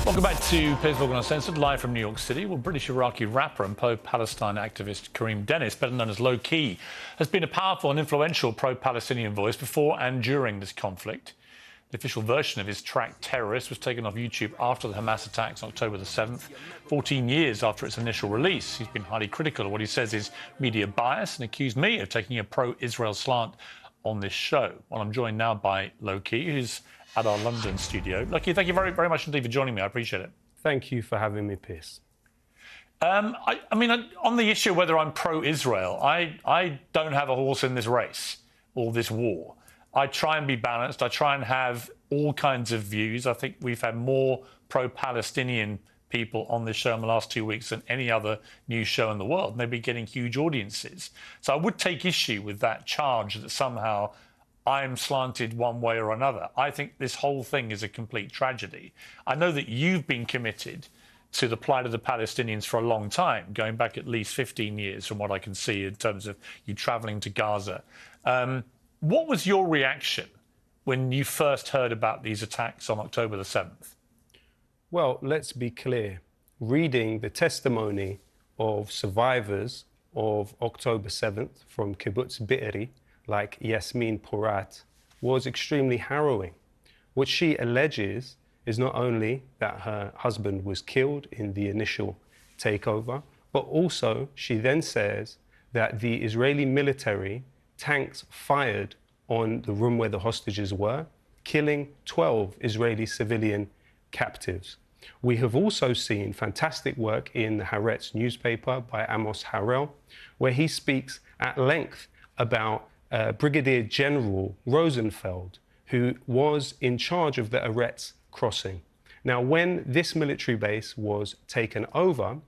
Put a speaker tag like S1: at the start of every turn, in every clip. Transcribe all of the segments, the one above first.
S1: Welcome back to Piers Morgan Uncensored, live from New York City. Well, British-Iraqi rapper and pro-Palestine activist Kareem Dennis, better known as Lowkey, has been a powerful and influential pro-Palestinian voice before and during this conflict. The official version of his track Terrorist was taken off YouTube after the Hamas attacks on October the 7th, 14 years after its initial release. He's been highly critical of what he says is media bias and accused me of taking a pro-Israel slant on this show. Well, I'm joined now by Lowkey, who's at our London studio. Lowkey, thank you very, very much indeed for joining me. I appreciate it.
S2: Thank you for having me, Piers.
S1: I mean, on the issue of whether I'm pro-Israel, I don't have a horse in this race or this war. I try and be balanced. I try and have all kinds of views. I think we've had more pro-Palestinian people on this show in the last 2 weeks than any other news show in the world, and they've been getting huge audiences. So I would take issue with that charge that somehow I'm slanted one way or another. I think this whole thing is a complete tragedy. I know that you've been committed to the plight of the Palestinians for a long time, going back at least 15 years from what I can see in terms of you travelling to Gaza. What was your reaction when you first heard about these attacks on October the 7th?
S2: Well, let's be clear. Reading the testimony of survivors of October 7th from Kibbutz Be'eri, like Yasmin Porat, was extremely harrowing. What she alleges is not only that her husband was killed in the initial takeover, but also she then says that the Israeli military tanks fired on the room where the hostages were, killing 12 Israeli civilian captives. We have also seen fantastic work in the Haaretz newspaper by Amos Harel, where he speaks at length about Brigadier General Rosenfeld, who was in charge of the Haaretz crossing. Now, when this military base was taken over,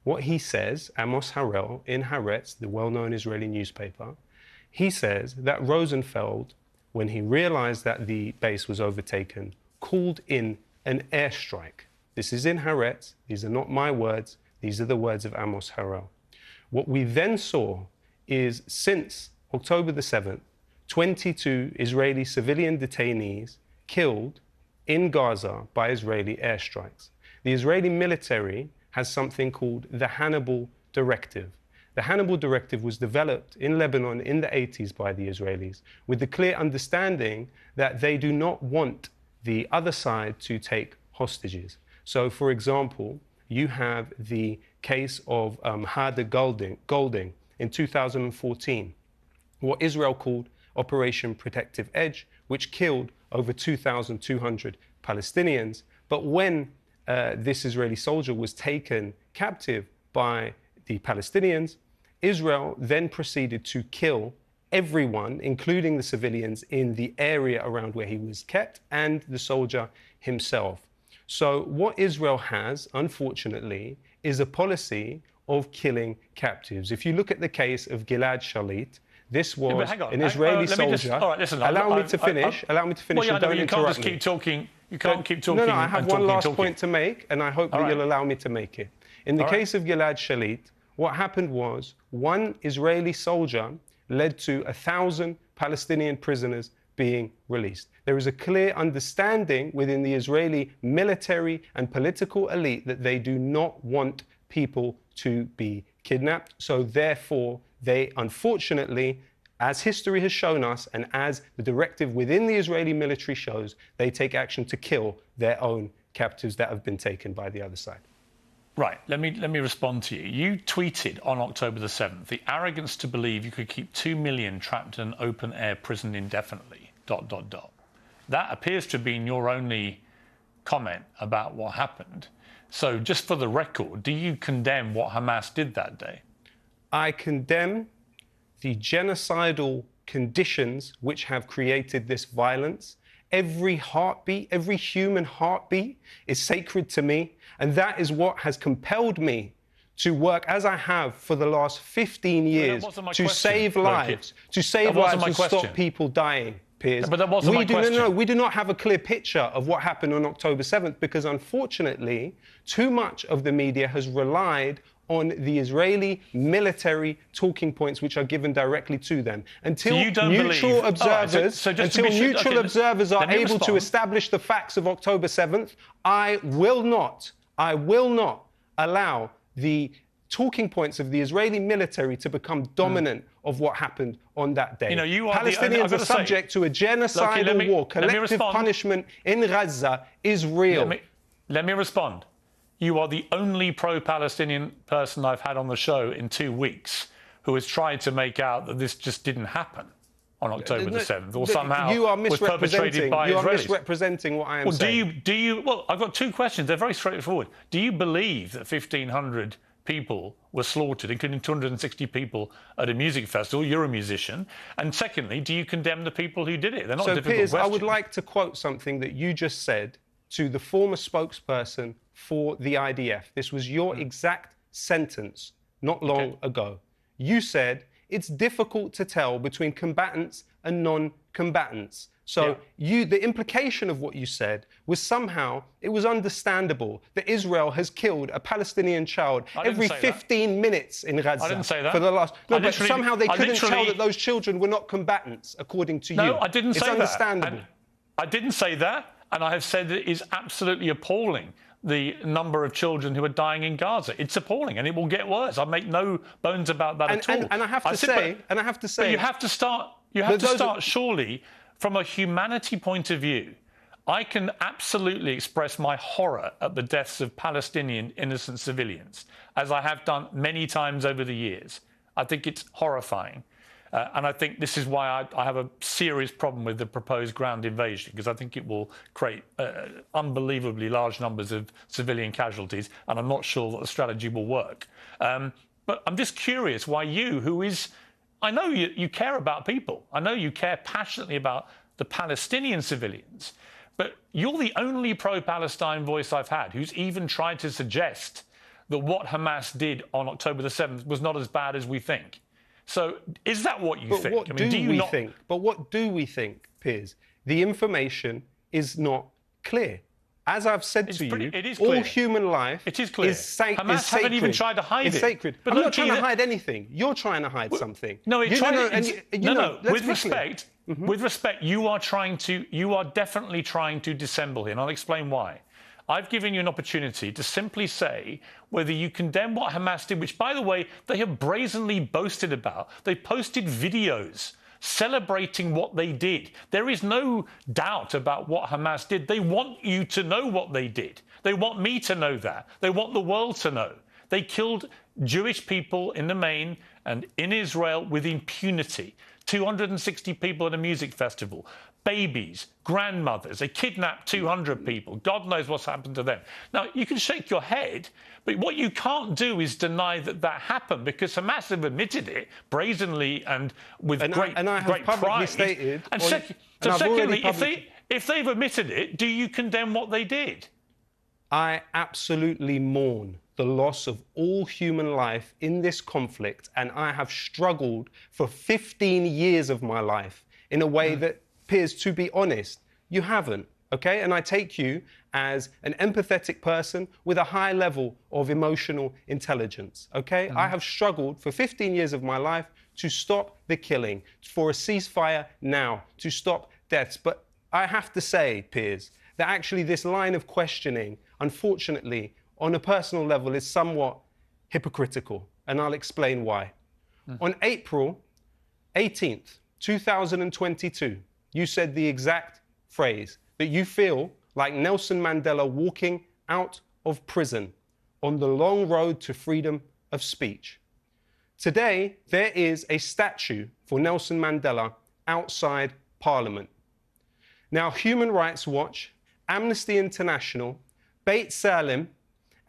S2: what he says, Amos Harel in Haaretz, the well-known Israeli newspaper, he says that Rosenfeld, when he realized that the base was overtaken, called in an airstrike. This is in Haaretz. These are not my words. These are the words of Amos Harel. What we then saw is, since October the 7th, 22 Israeli civilian detainees killed in Gaza by Israeli airstrikes. The Israeli military has something called the Hannibal Directive. The Hannibal Directive was developed in Lebanon in the 80s by the Israelis with the clear understanding that they do not want the other side to take hostages. So, for example, you have the case of Hada Golding in 2014, what Israel called Operation Protective Edge, which killed over 2,200 Palestinians. But when this Israeli soldier was taken captive by the Palestinians, Israel then proceeded to kill everyone, including the civilians in the area around where he was kept and the soldier himself. So what Israel has, unfortunately, is a policy of killing captives. If you look at the case of Gilad Shalit, this was an Israeli soldier. Allow me to finish. Allow me to finish.
S1: Well, yeah,
S2: and don't
S1: you
S2: interrupt
S1: can't just
S2: me.
S1: keep talking. You can't keep talking.
S2: No, I have one last point to make, and I hope that you'll allow me to make it. In the case of Gilad Shalit, what happened was one Israeli soldier led to 1,000 Palestinian prisoners being released. There is a clear understanding within the Israeli military and political elite that they do not want people to be kidnapped. So therefore, they unfortunately, as history has shown us and as the directive within the Israeli military shows, they take action to kill their own captives that have been taken by the other side.
S1: Right, let me respond to you. You tweeted on October the 7th, the arrogance to believe you could keep 2 million trapped in an open-air prison indefinitely, ... That appears to have been your only comment about what happened. So just for the record, do you condemn what Hamas did that day?
S2: I condemn the genocidal conditions which have created this violence. Every heartbeat, every human heartbeat is sacred to me. And that is what has compelled me to work as I have for the last 15 years to save lives, and stop people dying, Piers.
S1: But that wasn't my question.
S2: No, we do not have a clear picture of what happened on October 7th because, unfortunately, too much of the media has relied on the Israeli military talking points which are given directly to them. Until neutral observers, are able to establish the facts of October 7th, I will not allow the talking points of the Israeli military to become dominant of what happened on that day. Palestinians are subject to a genocidal war. Collective punishment in Gaza is real.
S1: Let me respond. You are the only pro-Palestinian person I've had on the show in 2 weeks who has tried to make out that this just didn't happen on October the 7th, or somehow was perpetrated by Israelis.
S2: You are misrepresenting what I am saying.
S1: Well, I've got 2 questions. They're very straightforward. Do you believe that 1,500 people were slaughtered, including 260 people at a music festival? You're a musician. And secondly, do you condemn the people who did it? They're not difficult
S2: Piers,
S1: questions.
S2: I would like to quote something that you just said to the former spokesperson for the IDF. This was your exact sentence not long ago. You said, it's difficult to tell between combatants and non-combatants. So the implication of what you said was somehow it was understandable that Israel has killed a Palestinian child every 15 minutes in Gaza.
S1: I didn't say that.
S2: For the last. No, but somehow they couldn't tell that those children were not combatants, according to you.
S1: No, I didn't say that.
S2: It's understandable.
S1: I didn't say that, and I have said that it is absolutely appalling, the number of children who are dying in Gaza. It's appalling, and it will get worse. I make no bones about that at all.
S2: And I have to say,
S1: but you have to start. You have to start surely from a humanity point of view. I can absolutely express my horror at the deaths of Palestinian innocent civilians, as I have done many times over the years. I think it's horrifying. And I think this is why I have a serious problem with the proposed ground invasion, because I think it will create unbelievably large numbers of civilian casualties, and I'm not sure that the strategy will work. But I'm just curious why you, who is... I know you care about people. I know you care passionately about the Palestinian civilians, but you're the only pro-Palestine voice I've had who's even tried to suggest that what Hamas did on October the 7th was not as bad as we think. So is that what you think?
S2: What do we think? But what do we think, Piers? The information is not clear. As I've said to you, all human life is sacred.
S1: Hamas haven't even tried to hide it.
S2: It's sacred. But I'm not trying to hide anything. You're trying to hide something.
S1: No, with respect, you are definitely trying to dissemble here, and I'll explain why. I've given you an opportunity to simply say whether you condemn what Hamas did, which, by the way, they have brazenly boasted about. They posted videos celebrating what they did. There is no doubt about what Hamas did. They want you to know what they did. They want me to know that. They want the world to know. They killed Jewish people in the main and in Israel with impunity. 260 people at a music festival. Babies, grandmothers. They kidnapped 200 people. God knows what's happened to them. Now, you can shake your head, but what you can't do is deny that that happened, because Hamas have admitted it brazenly and with great pride.
S2: Stated,
S1: and secondly, if they've admitted it, do you condemn what they did?
S2: I absolutely mourn the loss of all human life in this conflict, and I have struggled for 15 years of my life in a way that, Piers, to be honest, you haven't, okay? And I take you as an empathetic person with a high level of emotional intelligence, okay? I have struggled for 15 years of my life to stop the killing, for a ceasefire now, to stop deaths. But I have to say, Piers, that actually this line of questioning, unfortunately, on a personal level, is somewhat hypocritical, and I'll explain why. On April 18th, 2022, you said the exact phrase that you feel like Nelson Mandela walking out of prison on the long road to freedom of speech. Today, there is a statue for Nelson Mandela outside Parliament. Now, Human Rights Watch, Amnesty International, Beit Salim,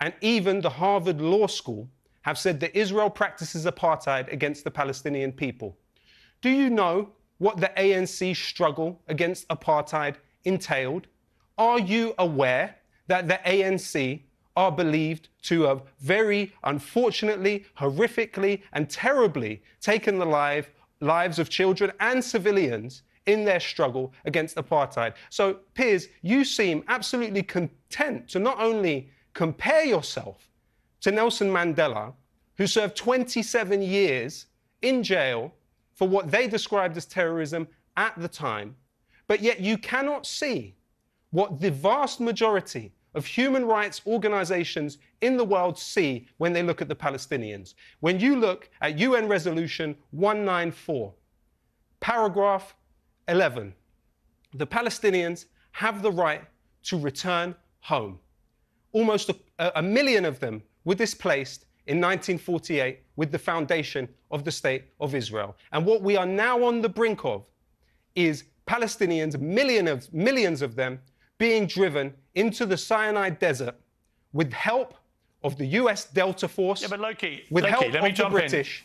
S2: and even the Harvard Law School have said that Israel practices apartheid against the Palestinian people. Do you know what the ANC struggle against apartheid entailed? Are you aware that the ANC are believed to have very unfortunately, horrifically, and terribly taken the lives of children and civilians in their struggle against apartheid? So, Piers, you seem absolutely content to not only compare yourself to Nelson Mandela, who served 27 years in jail for what they described as terrorism at the time, but yet you cannot see what the vast majority of human rights organizations in the world see when they look at the Palestinians. When you look at UN Resolution 194, paragraph 11, the Palestinians have the right to return home. Almost a million of them were displaced in 1948 with the foundation of the State of Israel. And what we are now on the brink of is Palestinians, millions of them, being driven into the Sinai Desert with help of the US Delta Force,
S1: yeah, but Lowkey,
S2: with help of the British.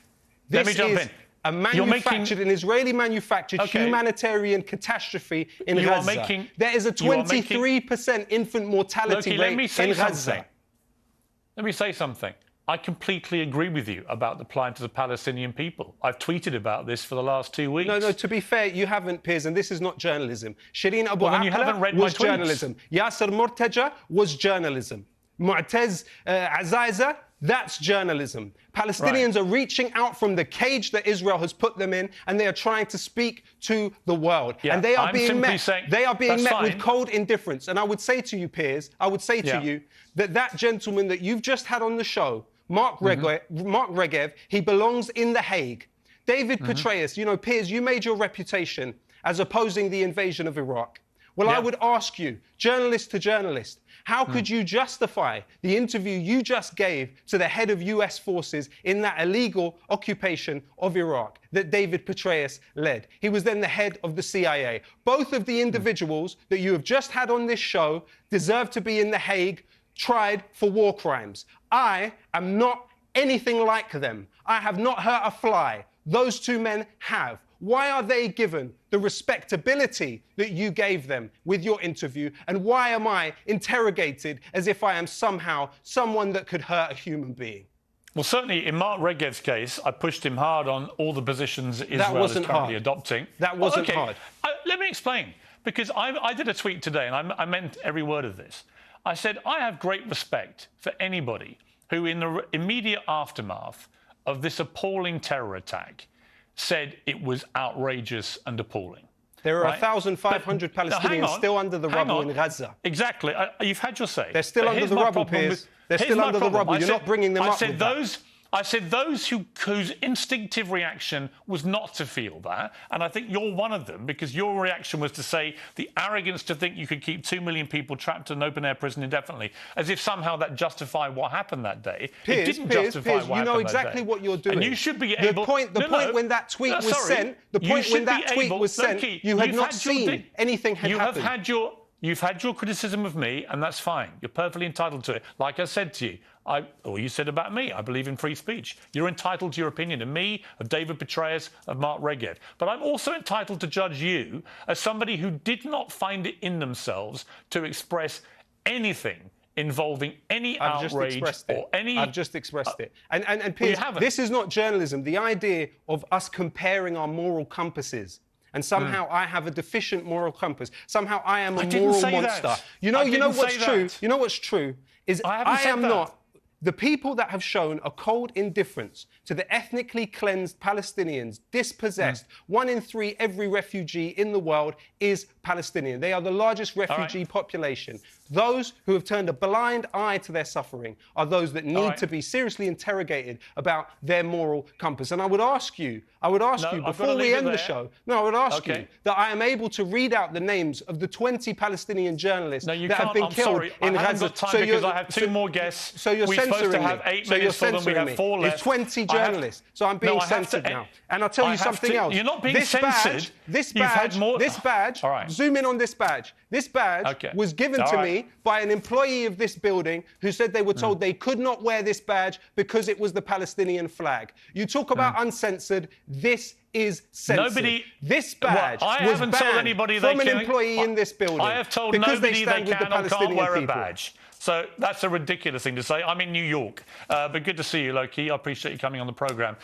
S1: Let me jump in.
S2: A manufactured, an Israeli-manufactured humanitarian catastrophe in Gaza. There is a 23% infant mortality rate in Gaza.
S1: Let me say something. I completely agree with you about the plight of the Palestinian people. I've tweeted about this for the last 2 weeks.
S2: No, to be fair, you haven't, Piers, and this is not journalism. Shireen Abu Akleh was journalism. Yasser Mortaja was journalism. Mu'taz Azaiza, that's journalism. Palestinians are reaching out from the cage that Israel has put them in, and they are trying to speak to the world. Yeah, and they are being met. They are being met with cold indifference. And I would say to you, Piers, I would say to you that gentleman that you've just had on the show, Mark Regev, he belongs in The Hague. David Petraeus, you know, Piers, you made your reputation as opposing the invasion of Iraq. Well, I would ask you, journalist to journalist, how could you justify the interview you just gave to the head of US forces in that illegal occupation of Iraq that David Petraeus led? He was then the head of the CIA. Both of the individuals that you have just had on this show deserve to be in The Hague, tried for war crimes. I am not anything like them. I have not hurt a fly. Those two men have. Why are they given the respectability that you gave them with your interview? And why am I interrogated as if I am somehow someone that could hurt a human being?
S1: Well, certainly in Mark Regev's case, I pushed him hard on all the positions Israel is currently adopting.
S2: That wasn't hard.
S1: Let me explain. Because I did a tweet today, and I meant every word of this. I said, I have great respect for anybody who, in the immediate aftermath of this appalling terror attack, said it was outrageous and appalling.
S2: There are 1,500 Palestinians still under the rubble in Gaza.
S1: Exactly. You've had your say.
S2: They're still under the rubble, Piers. They're still under the rubble. You're not bringing them up with that.
S1: I said those whose instinctive reaction was not to feel that, and I think you're one of them, because your reaction was to say the arrogance to think you could keep 2 million people trapped in an open-air prison indefinitely, as if somehow that justified what happened that day.
S2: Piers,
S1: it didn't justify what happened that day.
S2: You know exactly what you're doing.
S1: And you should be able...
S2: The point when that tweet was sent, you had not seen anything had happened.
S1: You've had your criticism of me, and that's fine. You're perfectly entitled to it. Like I said to you, or you said about me, I believe in free speech. You're entitled to your opinion of me, of David Petraeus, of Mark Regev. But I'm also entitled to judge you as somebody who did not find it in themselves to express anything involving any outrage or any...
S2: I've just expressed it. And Piers, this is not journalism. The idea of us comparing our moral compasses and somehow I have a deficient moral compass. Somehow I am a moral monster. You know what's true? You know what's true is I am not. The people that have shown a cold indifference to the ethnically cleansed Palestinians, dispossessed, 1 in 3 every refugee in the world is Palestinian. They are the largest refugee population. Those who have turned a blind eye to their suffering are those that need to be seriously interrogated about their moral compass. And I would ask you before we end the show, I would ask you that I am able to read out the names of the 20 Palestinian journalists that have been killed in Gaza.
S1: I haven't got time because I have 2 more guests.
S2: So you're censoring
S1: to have 8 minutes for them. We have 4 left.
S2: It's 20 journalists. So I'm being censored now. And I'll tell you something else.
S1: You're not being censored.
S2: This badge, zoom in on this badge. This badge was given to me by an employee of this building who said they were told they could not wear this badge because it was the Palestinian flag. You talk about uncensored. This is censored. This badge was banned from an employee in this building.
S1: I have told nobody they can or can't wear a badge. So that's a ridiculous thing to say. I'm in New York. But good to see you, Lowkey. I appreciate you coming on the programme.